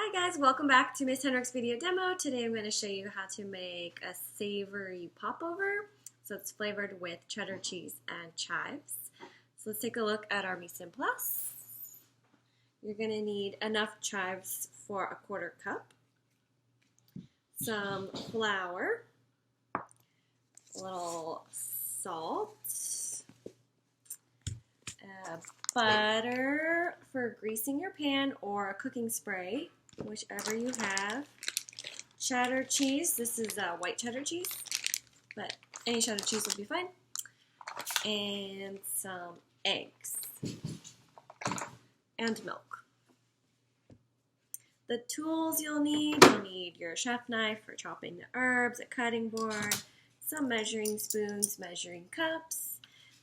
Hi guys, welcome back to Miss Henrik's video demo. Today I'm going to show you how to make a savory popover. So it's flavored with cheddar cheese and chives. So let's take a look at our mise en place. You're going to need enough chives for a quarter cup, some flour, a little salt, butter for greasing your pan, or a cooking spray, whichever you have. Cheddar cheese, this is white cheddar cheese, but any cheddar cheese will be fine. And some eggs and milk. The tools you'll need your chef knife for chopping the herbs, a cutting board, some measuring spoons, measuring cups.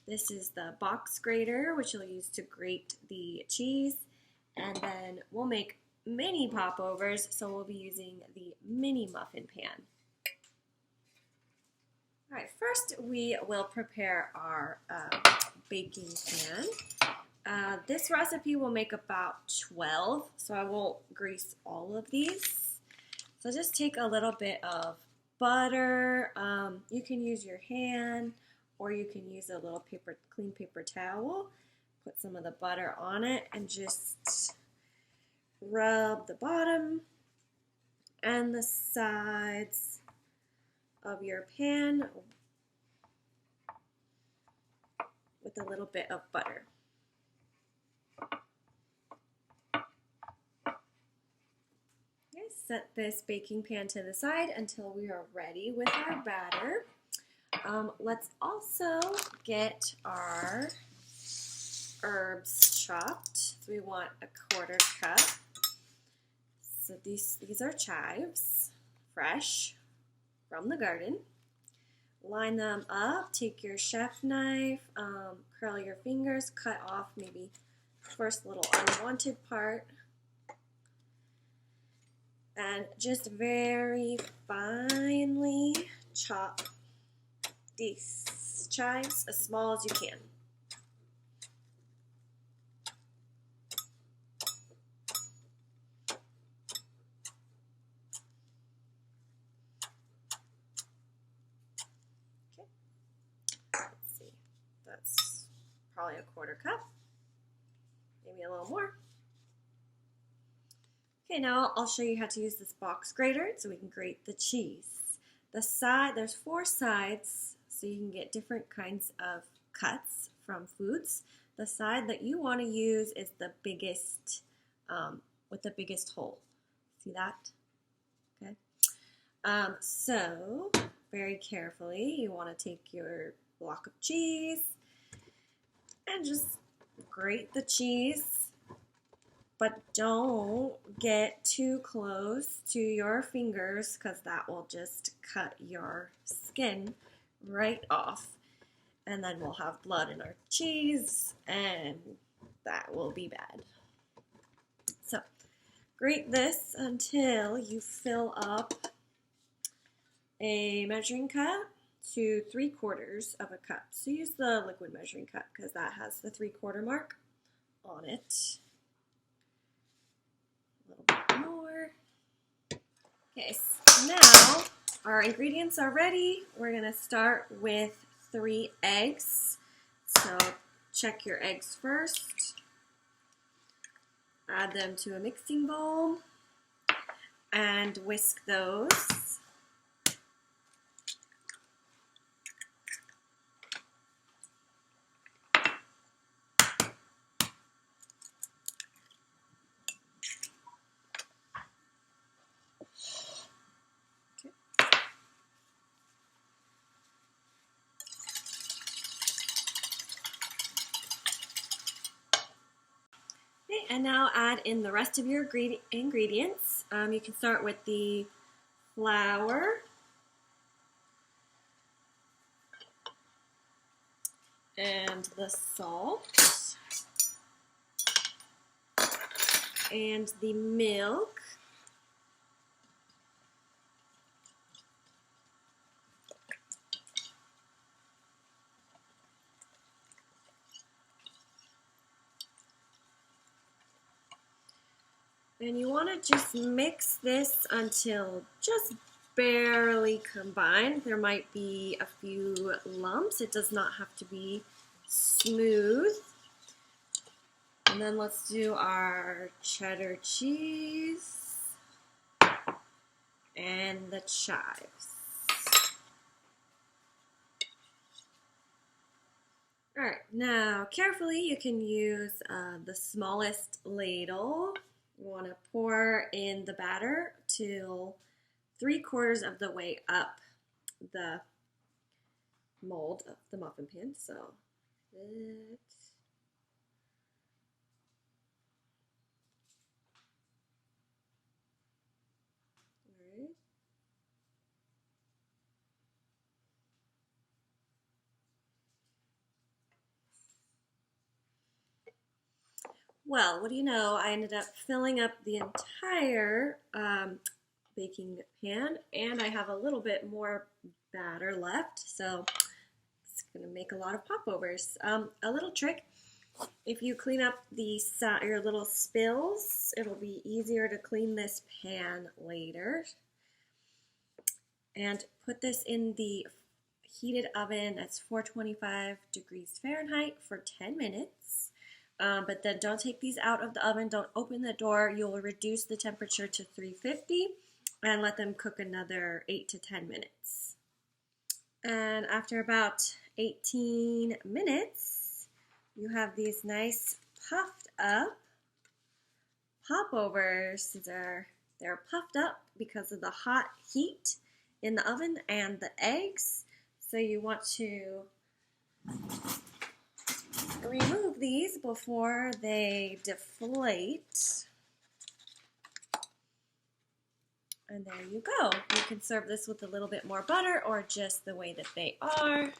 This is the box grater, which you'll use to grate the cheese. And then we'll make mini popovers, so we'll be using the mini muffin pan. All right, first we will prepare our baking pan. This recipe will make about 12, so I won't grease all of these. So just take a little bit of butter. You can use your hand, or you can use a little clean paper towel. Put some of the butter on it and just rub the bottom and the sides of your pan with a little bit of butter. Okay, set this baking pan to the side until we are ready with our batter. Let's also get our herbs chopped. So we want a quarter cup. So these are chives, fresh from the garden. Line them up, take your chef knife, curl your fingers, cut off maybe first little unwanted part, and just very finely chop these chives as small as you can. Okay, let's see, that's probably a quarter cup, maybe a little more. Okay, now I'll show you how to use this box grater so we can grate the cheese. There's 4 sides, so you can get different kinds of cuts from foods. The side that you want to use is the biggest, with the biggest hole. See that? Okay. So very carefully, you want to take your block of cheese and just grate the cheese, but don't get too close to your fingers because that will just cut your skin right off, and then we'll have blood in our cheese and that will be bad. So grate this until you fill up a measuring cup to 3/4 of a cup. So use the liquid measuring cup because that has the 3/4 mark on it. A little bit more. Okay, so now our ingredients are ready. We're gonna start with 3 eggs. So check your eggs first. Add them to a mixing bowl and whisk those. Okay, and now add in the rest of your ingredients. You can start with the flour and the salt and the milk. And you want to just mix this until just barely combined. There might be a few lumps. It does not have to be smooth. And then let's do our cheddar cheese and the chives. All right, now carefully you can use the smallest ladle. You want to pour in the batter till 3/4 of the way up the mold of the muffin pan. So it. All right. Well, what do you know? I ended up filling up the entire baking pan, and I have a little bit more batter left, so it's going to make a lot of popovers. A little trick, if you clean up your little spills, it'll be easier to clean this pan later. And put this in the heated oven that's 425 degrees Fahrenheit for 10 minutes. But then don't take these out of the oven. Don't open the door. You'll reduce the temperature to 350 and let them cook another 8 to 10 minutes. And after about 18 minutes, you have these nice puffed up popovers. They're puffed up because of the hot heat in the oven and the eggs. So you want to remove these before they deflate. And there you go. You can serve this with a little bit more butter or just the way that they are.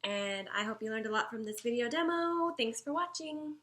And I hope you learned a lot from this video demo. Thanks for watching.